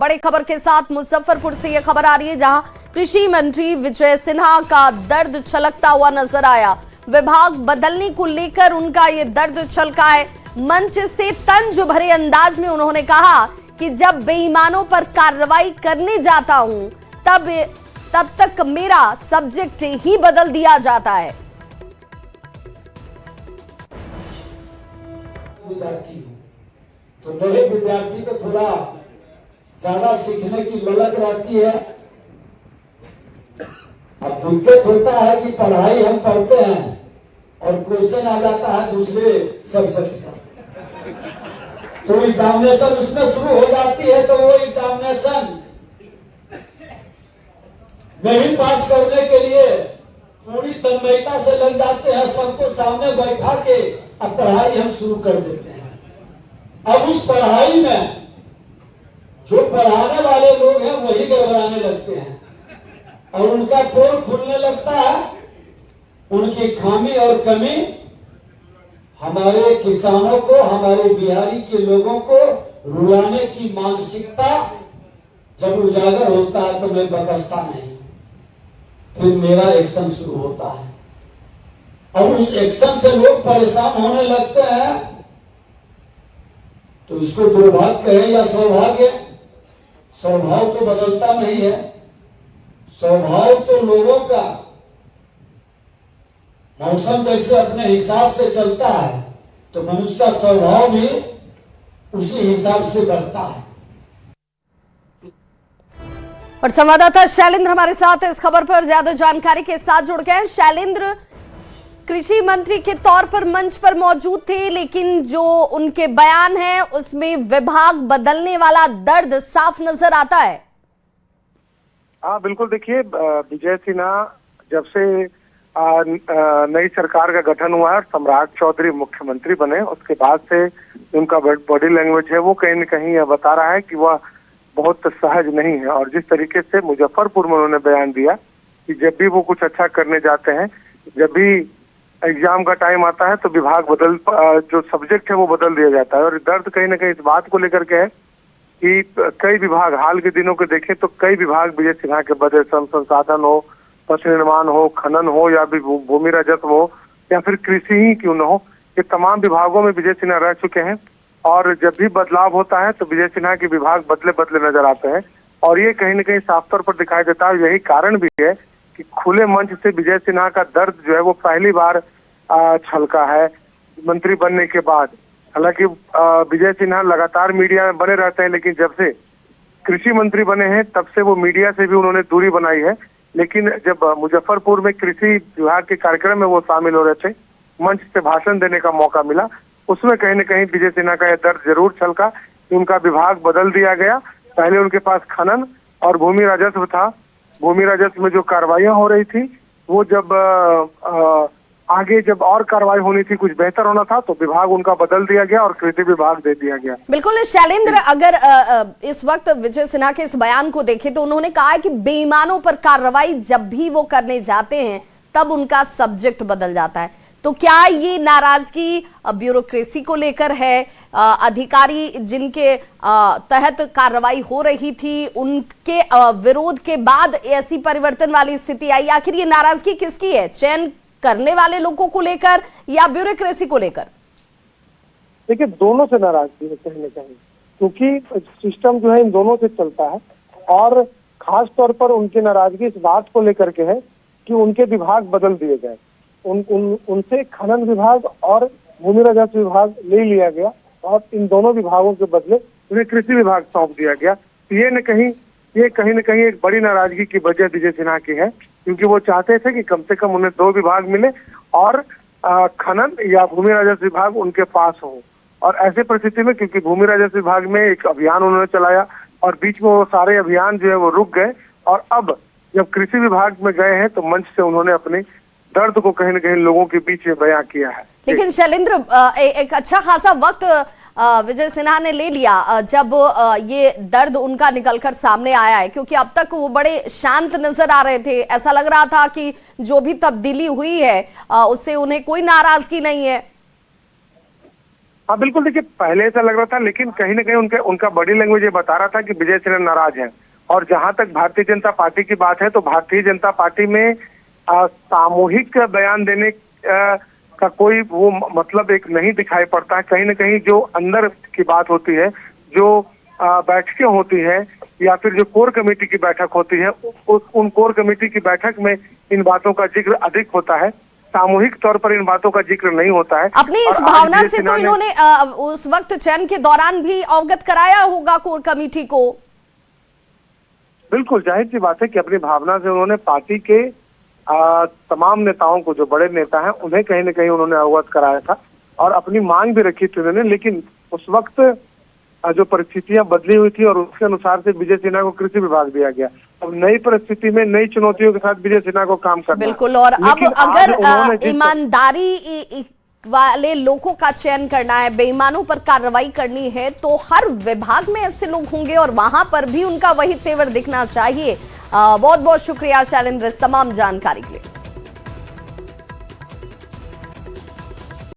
बड़ी खबर के साथ मुजफ्फरपुर से यह खबर आ रही है, जहां कृषि मंत्री विजय सिन्हा का दर्द छलकता हुआ नजर आया। विभाग बदलने को लेकर उनका ये दर्द छलका है। मंच से तंज भरे अंदाज में उन्होंने कहा कि जब बेईमानों पर कार्रवाई करने जाता हूं तब तक मेरा सब्जेक्ट ही बदल दिया जाता है। विद्यार्थी हूँ तो मेरे विद्यार्थी को थोड़ा ज्यादा सीखने की ललक रहती है। अब दिक्कत होता है कि पढ़ाई हम पढ़ते हैं और क्वेश्चन आ जाता है दूसरे सब्जेक्ट का, तो एग्जामिनेशन उसमें शुरू हो जाती है, तो वो एग्जामिनेशन नहीं पास करने के लिए पूरी तन्मयता से लग जाते हैं। सबको सामने बैठा के अब पढ़ाई हम शुरू कर देते हैं। अब उस पढ़ाई में जो पढ़ाने वाले लोग हैं वही घबराने लगते हैं और उनका पोल खुलने लगता है। उनकी खामी और कमी हमारे किसानों को, हमारे बिहारी के लोगों को रुलाने की मानसिकता जब उजागर होता है तो मैं बकसता नहीं, फिर मेरा एक्शन शुरू होता है। अब उस एक्शन से लोग परेशान होने लगते हैं, तो इसको दुर्भाग्य कहे या सौभाग्य, स्वभाव तो बदलता नहीं है। स्वभाव तो लोगों का मौसम जैसे अपने हिसाब से चलता है, तो मनुष्य का स्वभाव भी उसी हिसाब से बढ़ता है। और संवाददाता शैलेंद्र हमारे साथ इस खबर पर ज्यादा जानकारी के साथ जुड़ गए हैं। शैलेंद्र, कृषि मंत्री के तौर पर मंच पर मौजूद थे, लेकिन जो उनके बयान है उसमें विभाग बदलने वाला दर्द साफ नजर आता है। हाँ बिल्कुल, देखिए विजय सिन्हा जब से नई सरकार का गठन हुआ है, सम्राट चौधरी मुख्यमंत्री बने, उसके बाद से उनका बॉडी लैंग्वेज है वो कहीं न कहीं यह बता रहा है कि वह बहुत सहज नहीं है। और जिस तरीके से मुजफ्फरपुर में उन्होंने बयान दिया कि जब भी वो कुछ अच्छा करने जाते हैं, जब भी एग्जाम का टाइम आता है तो विभाग जो सब्जेक्ट है वो बदल दिया जाता है। और दर्द कहीं ना कहीं इस बात को लेकर के है कि कई विभाग हाल के दिनों को देखें तो कई विभाग विजय सिन्हा के बदले संसाधन हो, पथ निर्माण हो, खनन हो या भी भूमि राजस्व हो या फिर कृषि ही क्यों न हो, ये तमाम विभागों में विजय सिन्हा रह चुके हैं। और जब भी बदलाव होता है तो विजय सिन्हा के विभाग बदले बदले नजर आते हैं और ये कहीं न कहीं साफ तौर पर दिखाई देता है। यही कारण भी है कि खुले मंच से विजय सिन्हा का दर्द जो है वो पहली बार छलका है मंत्री बनने के बाद। हालांकि विजय सिन्हा लगातार मीडिया में बने रहते हैं, लेकिन जब से कृषि मंत्री बने हैं तब से वो मीडिया से भी उन्होंने दूरी बनाई है। लेकिन जब मुजफ्फरपुर में कृषि विभाग के कार्यक्रम में वो शामिल हो रहे थे, मंच से भाषण देने का मौका मिला, उसमें कहीं न कहीं विजय सिन्हा का यह दर्द जरूर छलका कि उनका विभाग बदल दिया गया। पहले उनके पास खनन और भूमि राजस्व था, भूमि राजस्व में जो कार्रवाइयां हो रही थी वो जब आगे जब और कार्रवाई होनी थी, कुछ बेहतर होना था, तो विभाग उनका बदल दिया गया और कृषि विभाग दे दिया गया। बिल्कुल शैलेंद्र, अगर इस वक्त विजय सिन्हा के इस बयान को देखें तो उन्होंने कहा है कि बेईमानों पर कार्रवाई जब भी वो करने जाते हैं तब उनका सब्जेक्ट बदल जाता है। तो क्या ये नाराजगी ब्यूरोक्रेसी को लेकर है? अधिकारी जिनके तहत कार्रवाई हो रही थी उनके विरोध के बाद ऐसी परिवर्तन वाली स्थिति आई? आखिर ये नाराजगी किसकी है? चयन करने वाले लोगों को लेकर या ब्यूरोक्रेसी को लेकर? देखिए, दोनों से नाराजगी है कहीं न कहीं, क्योंकि सिस्टम जो है इन दोनों से चलता है। और खास तौर पर उनकी नाराजगी इस बात को लेकर के है कि उनके विभाग बदल दिए गए। उनसे खनन विभाग और भूमि राजस्व विभाग ले लिया गया और इन दोनों विभागों के बदले उन्हें कृषि विभाग सौंप दिया गया। ये कहीं न कहीं एक बड़ी नाराजगी की वजह विजय सिन्हा की है, क्योंकि वो चाहते थे कि कम से कम उन्हें 2 विभाग मिले और खनन या भूमि राजस्व विभाग उनके पास हो। और ऐसे परिस्थिति में क्योंकि भूमि राजस्व विभाग में एक अभियान उन्होंने चलाया और बीच में वो सारे अभियान जो है वो रुक गए, और अब जब कृषि विभाग में गए हैं तो मंच से उन्होंने अपने दर्द को कहीं न कहीं लोगों के बीच में बयां किया है। लेकिन शैलेंद्र, एक अच्छा खासा वक्त विजय सिन्हा ने ले लिया जब ये दर्द उनका निकलकर सामने आया है, क्योंकि अब तक वो बड़े शांत नजर आ रहे थे। ऐसा लग रहा था कि जो भी तब्दीली हुई है उससे उन्हें कोई नाराजगी नहीं है। हाँ बिल्कुल, देखिए पहले ऐसा लग रहा था, लेकिन कहीं ना कहीं उनका बॉडी लैंग्वेज ये बता रहा था कि विजय सिन्हा नाराज हैं। और जहां तक भारतीय जनता पार्टी की बात है, तो भारतीय जनता पार्टी में सामूहिक बयान देने का कोई वो मतलब एक नहीं दिखाई पड़ता है। कहीं ना कहीं जो अंदर की बात होती है, जो बैठकें होती है, या फिर जो कोर कमेटी की बैठक होती है, उन कोर कमेटी की बैठक में इन बातों का जिक्र अधिक होता है। सामूहिक तौर पर इन बातों का जिक्र नहीं होता है। अपनी इस भावना से तो इन्होंने उस वक्त चयन के दौरान भी अवगत कराया होगा कोर कमेटी को। बिल्कुल जाहिर सी बात है कि अपनी भावना से उन्होंने पार्टी के तमाम नेताओं को, जो बड़े नेता हैं, उन्हें कहीं ना कहीं उन्होंने अवगत कराया था और अपनी मांग भी रखी थी उन्होंने। लेकिन उस वक्त जो परिस्थितियां बदली हुई थी और उसके अनुसार से विजय सिन्हा को कृषि विभाग दिया गया। अब नई परिस्थिति में नई चुनौतियों के साथ विजय सिन्हा को काम करना। बिल्कुल, और अब अगर ईमानदारी वाले लोगों का चयन करना है, बेईमानों पर कार्रवाई करनी है, तो हर विभाग में ऐसे लोग होंगे और वहां पर भी उनका वही तेवर दिखना चाहिए। बहुत बहुत शुक्रिया शैलेंद्र इस तमाम जानकारी के लिए।